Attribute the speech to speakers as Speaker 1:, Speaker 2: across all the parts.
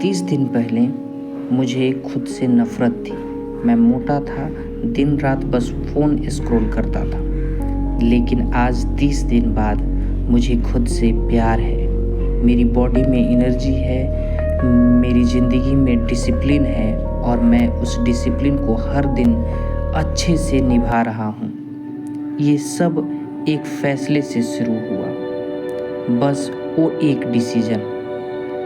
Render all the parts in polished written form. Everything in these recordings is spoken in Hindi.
Speaker 1: 30 दिन पहले मुझे खुद से नफ़रत थी। मैं मोटा था, दिन रात बस फ़ोन स्क्रॉल करता था। लेकिन आज 30 दिन बाद मुझे खुद से प्यार है। मेरी बॉडी में एनर्जी है, मेरी ज़िंदगी में डिसिप्लिन है और मैं उस डिसिप्लिन को हर दिन अच्छे से निभा रहा हूँ। ये सब एक फ़ैसले से शुरू हुआ, बस वो एक डिसीज़न।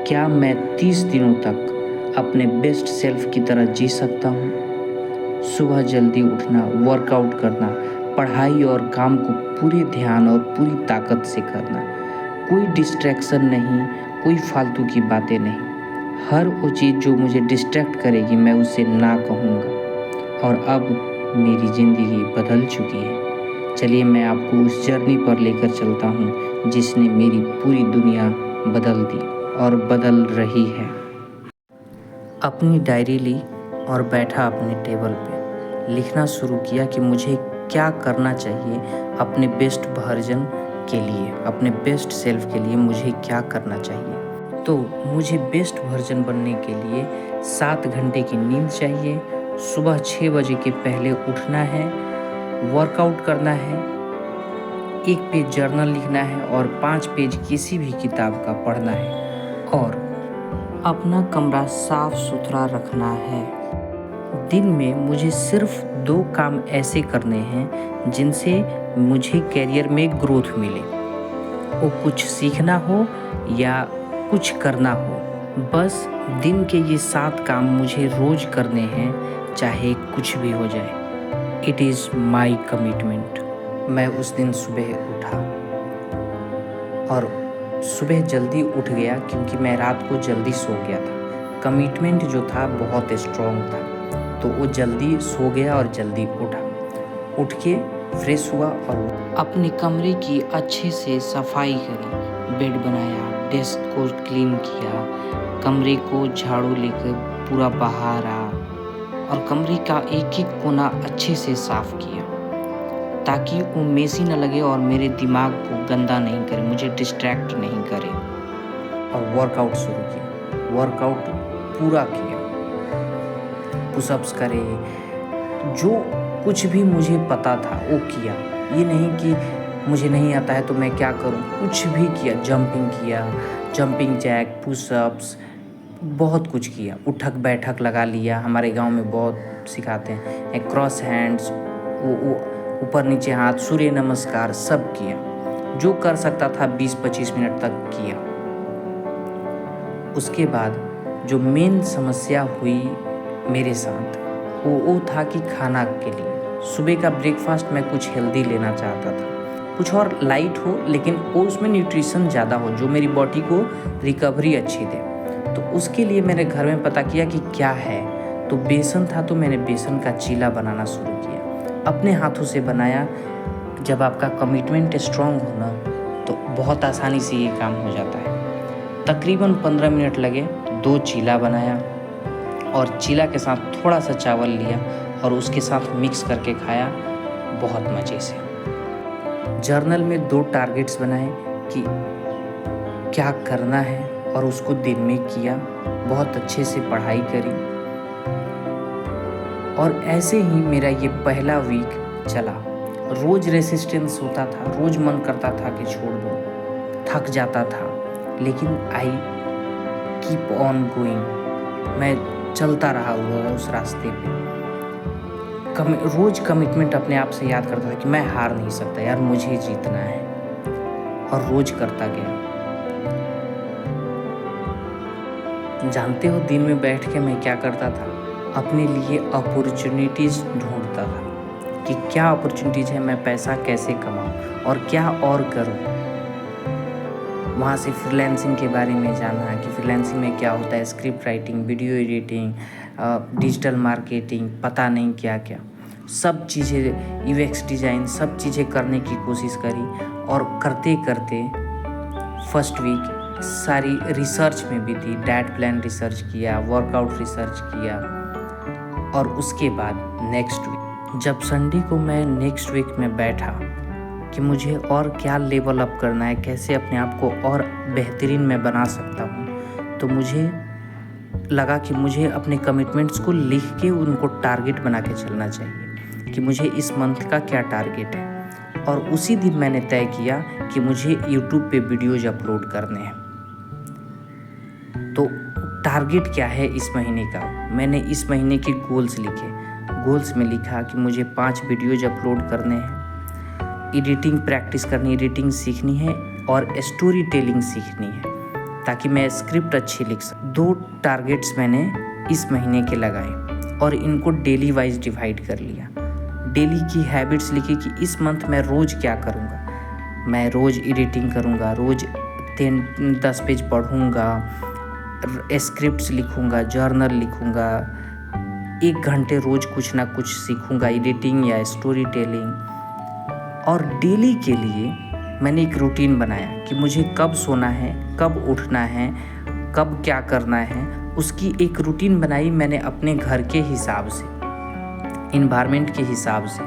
Speaker 1: क्या मैं 30 दिनों तक अपने बेस्ट सेल्फ की तरह जी सकता हूँ? सुबह जल्दी उठना, वर्कआउट करना, पढ़ाई और काम को पूरे ध्यान और पूरी ताकत से करना, कोई डिस्ट्रैक्शन नहीं, कोई फालतू की बातें नहीं। हर वो चीज़ जो मुझे डिस्ट्रैक्ट करेगी मैं उसे ना कहूँगा। और अब मेरी ज़िंदगी बदल चुकी है। चलिए मैं आपको उस जर्नी पर लेकर चलता हूँ जिसने मेरी पूरी दुनिया बदल दी और बदल रही है। अपनी डायरी ली और बैठा अपने टेबल पे। लिखना शुरू किया कि मुझे क्या करना चाहिए अपने बेस्ट वर्जन के लिए, अपने बेस्ट सेल्फ के लिए मुझे क्या करना चाहिए। तो मुझे बेस्ट वर्जन बनने के लिए 7 घंटे की नींद चाहिए, सुबह 6 बजे के पहले उठना है, वर्कआउट करना है, 1 पेज जर्नल लिखना है और 5 पेज किसी भी किताब का पढ़ना है और अपना कमरा साफ सुथरा रखना है। दिन में मुझे सिर्फ 2 काम ऐसे करने हैं जिनसे मुझे करियर में ग्रोथ मिले। वो कुछ सीखना हो या कुछ करना हो, बस दिन के ये 7 काम मुझे रोज़ करने हैं, चाहे कुछ भी हो जाए। It is my commitment. मैं उस दिन सुबह उठा और सुबह जल्दी उठ गया क्योंकि मैं रात को जल्दी सो गया था। कमिटमेंट जो था बहुत स्ट्रॉन्ग था, तो वो जल्दी सो गया और जल्दी उठा। उठ के फ्रेश हुआ और अपने कमरे की अच्छे से सफाई करी, बेड बनाया, डेस्क को क्लीन किया, कमरे को झाड़ू लेकर पूरा बाहर आ और कमरे का एक एक कोना अच्छे से साफ़ किया ताकि वो मेसी न लगे और मेरे दिमाग को गंदा नहीं करे, मुझे डिस्ट्रैक्ट नहीं करे। और वर्कआउट शुरू किया, वर्कआउट पूरा किया, पुशअप्स करे, जो कुछ भी मुझे पता था वो किया। ये नहीं कि मुझे नहीं आता है तो मैं क्या करूं, कुछ भी किया। जंपिंग किया, जंपिंग जैक, पुशअप्स, बहुत कुछ किया। उठक बैठक लगा लिया, हमारे गांव में बहुत सिखाते हैं। क्रॉस हैंड्स, वो ऊपर नीचे हाथ, सूर्य नमस्कार, सब किया। जो कर सकता था 20-25 मिनट तक किया। उसके बाद जो मेन समस्या हुई मेरे साथ वो था कि खाना के लिए सुबह का ब्रेकफास्ट मैं कुछ हेल्दी लेना चाहता था, कुछ और लाइट हो लेकिन वो उसमें न्यूट्रिशन ज़्यादा हो जो मेरी बॉडी को रिकवरी अच्छी दे। तो उसके लिए मैंने घर में पता किया कि क्या है, तो बेसन था तो मैंने बेसन का चीला बनाना शुरू किया, अपने हाथों से बनाया। जब आपका कमिटमेंट स्ट्रांग हो ना तो बहुत आसानी से ये काम हो जाता है। तकरीबन 15 मिनट लगे, 2 चीला बनाया और चीला के साथ थोड़ा सा चावल लिया और उसके साथ मिक्स करके खाया, बहुत मज़े से। जर्नल में 2 टारगेट्स बनाए कि क्या करना है और उसको दिन में किया, बहुत अच्छे से पढ़ाई करी और ऐसे ही मेरा ये पहला वीक चला। रोज़ रेसिस्टेंस होता था, रोज़ मन करता था कि छोड़ दूँ, थक जाता था, लेकिन आई कीप ऑन गोइंग। मैं चलता रहा उस रास्ते पे। रोज़ कमिटमेंट अपने आप से याद करता था कि मैं हार नहीं सकता यार, मुझे जीतना है, और रोज़ करता गया। जानते हो दिन में बैठ के मैं क्या करता था, अपने लिए अपॉर्चुनिटीज़ ढूंढता था कि क्या अपॉर्चुनिटीज़ है, मैं पैसा कैसे कमाऊँ और क्या और करूँ। वहाँ से फ्रीलांसिंग के बारे में जाना कि फ्रीलांसिंग में क्या होता है, script writing, video editing, digital marketing, पता नहीं क्या क्या, सब चीज़ें, यूएक्स डिज़ाइन, सब चीज़ें करने की कोशिश करी। और करते करते फर्स्ट वीक सारी रिसर्च में भी थी, डाइट प्लान रिसर्च किया, वर्कआउट रिसर्च किया। और उसके बाद नेक्स्ट वीक, जब संडे को मैं नेक्स्ट वीक में बैठा कि मुझे और क्या लेवल अप करना है, कैसे अपने आप को और बेहतरीन मैं बना सकता हूँ, तो मुझे लगा कि मुझे अपने कमिटमेंट्स को लिख के उनको टारगेट बना के चलना चाहिए कि मुझे इस मंथ का क्या टारगेट है। और उसी दिन मैंने तय किया कि मुझे यूट्यूब पे वीडियोज अपलोड करने हैं। तो टारगेट क्या है इस महीने का, मैंने इस महीने के गोल्स लिखे। गोल्स में लिखा कि मुझे 5 वीडियोज अपलोड करने हैं, एडिटिंग प्रैक्टिस करनी, एडिटिंग सीखनी है और स्टोरी टेलिंग सीखनी है ताकि मैं स्क्रिप्ट अच्छी लिख सकूँ। 2 टारगेट्स मैंने इस महीने के लगाए और इनको डेली वाइज डिवाइड कर लिया। डेली की हैबिट्स लिखी कि इस मंथ मैं रोज़ क्या करूँगा। मैं रोज़ एडिटिंग करूँगा, रोज़ 10 पेज पढ़ूँगा, स्क्रिप्ट्स लिखूँगा, जर्नल लिखूँगा, 1 घंटे रोज़ कुछ ना कुछ सीखूँगा, एडिटिंग या स्टोरी टेलिंग। और डेली के लिए मैंने एक रूटीन बनाया कि मुझे कब सोना है, कब उठना है, कब क्या करना है, उसकी एक रूटीन बनाई मैंने अपने घर के हिसाब से, इन्वायरमेंट के हिसाब से।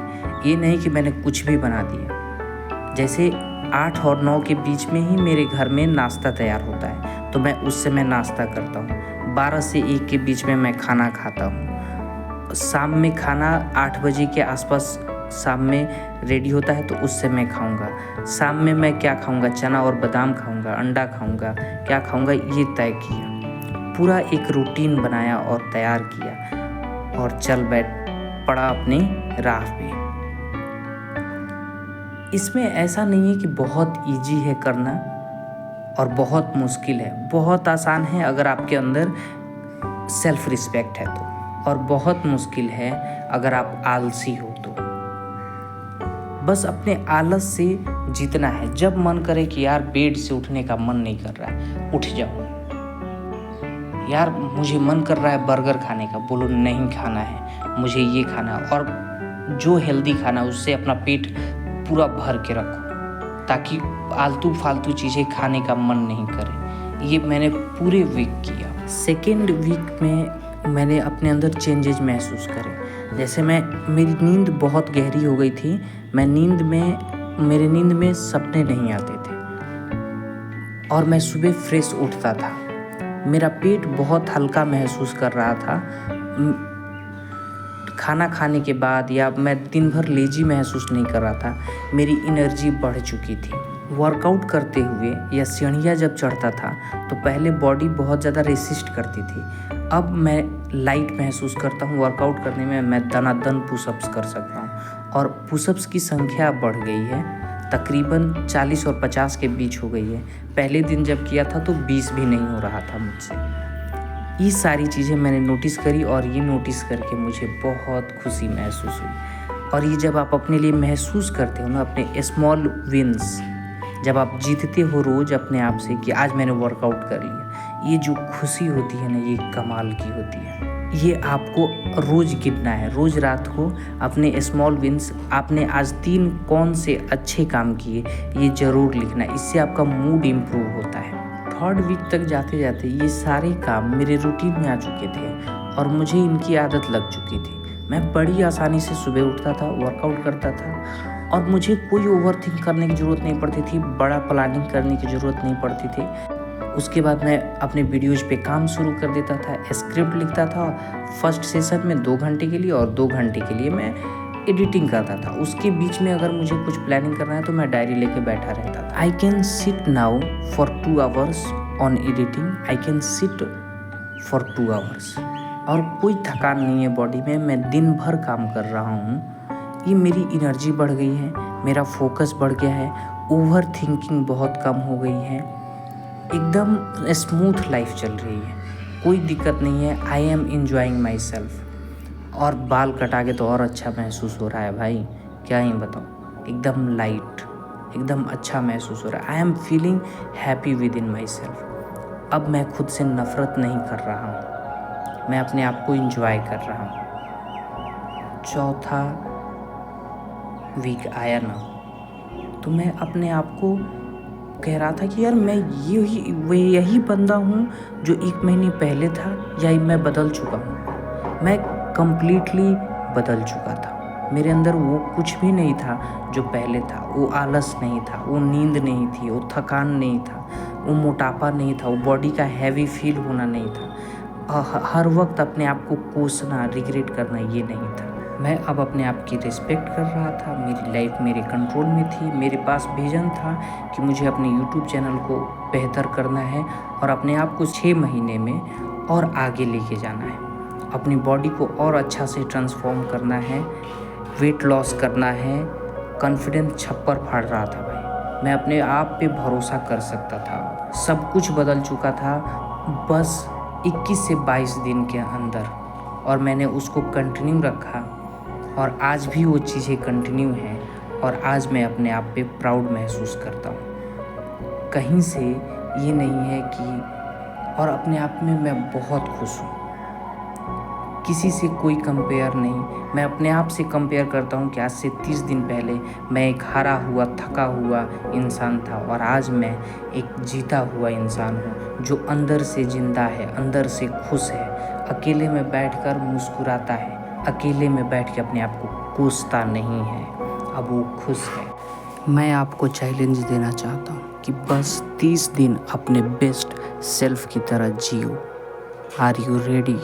Speaker 1: ये नहीं कि मैंने कुछ भी बना दिया। जैसे 8 और 9 के बीच में ही मेरे घर में नाश्ता तैयार होता है तो मैं उस समय नाश्ता करता हूँ। 12 से 1 के बीच में मैं खाना खाता हूँ। शाम में खाना 8 बजे के आसपास शाम में रेडी होता है तो उससे मैं खाऊंगा। शाम में मैं क्या खाऊंगा, चना और बादाम खाऊंगा, अंडा खाऊंगा, क्या खाऊंगा, ये तय किया। पूरा एक रूटीन बनाया और तैयार किया और चल पड़ा अपनी राह पे। इसमें ऐसा नहीं है कि बहुत इजी है करना और बहुत मुश्किल है। बहुत आसान है अगर आपके अंदर सेल्फ रिस्पेक्ट है तो, और बहुत मुश्किल है अगर आप आलसी हो तो। बस अपने आलस से जीतना है। जब मन करे कि यार बेड से उठने का मन नहीं कर रहा है, उठ जाओ। यार मुझे मन कर रहा है बर्गर खाने का, बोलो नहीं खाना है, मुझे ये खाना है। और जो हेल्दी खाना है उससे अपना पेट पूरा भर के रखो ताकि आलतू फालतू चीज़ें खाने का मन नहीं करे। ये मैंने पूरे वीक किया। सेकेंड वीक में मैंने अपने अंदर चेंजेस महसूस करे। जैसे मेरी नींद बहुत गहरी हो गई थी। मेरे नींद में सपने नहीं आते थे और मैं सुबह फ्रेश उठता था। मेरा पेट बहुत हल्का महसूस कर रहा था खाना खाने के बाद, या मैं दिन भर लेजी महसूस नहीं कर रहा था। मेरी एनर्जी बढ़ चुकी थी। वर्कआउट करते हुए या सीढ़ियाँ जब चढ़ता था तो पहले बॉडी बहुत ज़्यादा रेसिस्ट करती थी। अब मैं लाइट महसूस करता हूँ। वर्कआउट करने में मैं दनादन पुशअप्स कर सकता हूँ और पुशअप्स की संख्या बढ़ गई है, तकरीबन 40 और 50 के बीच हो गई है। पहले दिन जब किया था तो 20 भी नहीं हो रहा था मुझसे। ये सारी चीज़ें मैंने नोटिस करी और ये नोटिस करके मुझे बहुत खुशी महसूस हुई। और ये जब आप अपने लिए महसूस करते हो ना, अपने स्मॉल विन्स, जब आप जीतते हो रोज़ अपने आप से कि आज मैंने वर्कआउट कर लिया, ये जो खुशी होती है ना, ये कमाल की होती है। ये आपको रोज़ गिनना है। रोज़ रात को अपने स्मॉल विन्स, आपने आज 3 कौन से अच्छे काम किए, ये ज़रूर लिखना। इससे आपका मूड इम्प्रूव होता है। 3rd वीक तक जाते जाते ये सारे काम मेरे रूटीन में आ चुके थे और मुझे इनकी आदत लग चुकी थी। मैं बड़ी आसानी से सुबह उठता था, वर्कआउट करता था और मुझे कोई ओवरथिंक करने की ज़रूरत नहीं पड़ती थी, बड़ा प्लानिंग करने की ज़रूरत नहीं पड़ती थी। उसके बाद मैं अपने वीडियोज़ पे काम शुरू कर देता था, स्क्रिप्ट लिखता था। फर्स्ट सेशन में 2 घंटे के लिए और 2 घंटे के लिए मैं एडिटिंग करता था। उसके बीच में अगर मुझे कुछ प्लानिंग करना है तो मैं डायरी लेके बैठा रहता था। I can sit now for 2 hours on editing. I can sit for 2 hours और कोई थकान नहीं है बॉडी में। मैं दिन भर काम कर रहा हूँ। ये मेरी एनर्जी बढ़ गई है, मेरा फोकस बढ़ गया है, ओवर थिंकिंग बहुत कम हो गई है, एकदम स्मूथ लाइफ चल रही है, कोई दिक्कत नहीं है। I am enjoying my self. और बाल कटा के तो और अच्छा महसूस हो रहा है भाई, क्या ही बताऊँ। एकदम लाइट, एकदम अच्छा महसूस हो रहा है। I am feeling happy with in my self. अब मैं खुद से नफ़रत नहीं कर रहा हूँ, मैं अपने आप को एंजॉय कर रहा हूँ। 4था वीक आया ना तो मैं अपने आप को कह रहा था कि यार मैं यही बंदा हूँ जो 1 महीने पहले था, या मैं बदल चुका हूँ। मैं कंप्लीटली बदल चुका था। मेरे अंदर वो कुछ भी नहीं था जो पहले था। वो आलस नहीं था, वो नींद नहीं थी, वो थकान नहीं था, वो मोटापा नहीं था, वो बॉडी का हैवी फील होना नहीं था। हर वक्त अपने आप को कोसना, रिग्रेट करना ये नहीं था। मैं अब अपने आप की रिस्पेक्ट कर रहा था। मेरी लाइफ मेरे कंट्रोल में थी। मेरे पास विज़न था कि मुझे अपने यूट्यूब चैनल को बेहतर करना है और अपने आप को 6 महीने में और आगे लेके जाना है। अपनी बॉडी को और अच्छा से ट्रांसफॉर्म करना है, वेट लॉस करना है। कॉन्फिडेंस छप्पर फाड़ रहा था भाई। मैं अपने आप पे भरोसा कर सकता था। सब कुछ बदल चुका था बस 21 से 22 दिन के अंदर, और मैंने उसको कंटिन्यू रखा और आज भी वो चीज़ें कंटिन्यू हैं और आज मैं अपने आप पे प्राउड महसूस करता हूँ। कहीं से ये नहीं है कि, और अपने आप में मैं बहुत खुश हूँ। किसी से कोई कंपेयर नहीं। मैं अपने आप से कंपेयर करता हूँ कि आज से 30 दिन पहले मैं एक हारा हुआ, थका हुआ इंसान था और आज मैं एक जीता हुआ इंसान हूँ जो अंदर से जिंदा है, अंदर से खुश है। अकेले में बैठकर मुस्कुराता है, अकेले में बैठ के अपने आप को कोसता नहीं है। अब वो खुश है। मैं आपको चैलेंज देना चाहता हूँ कि बस 30 दिन अपने बेस्ट सेल्फ की तरह जियो। Are you ready?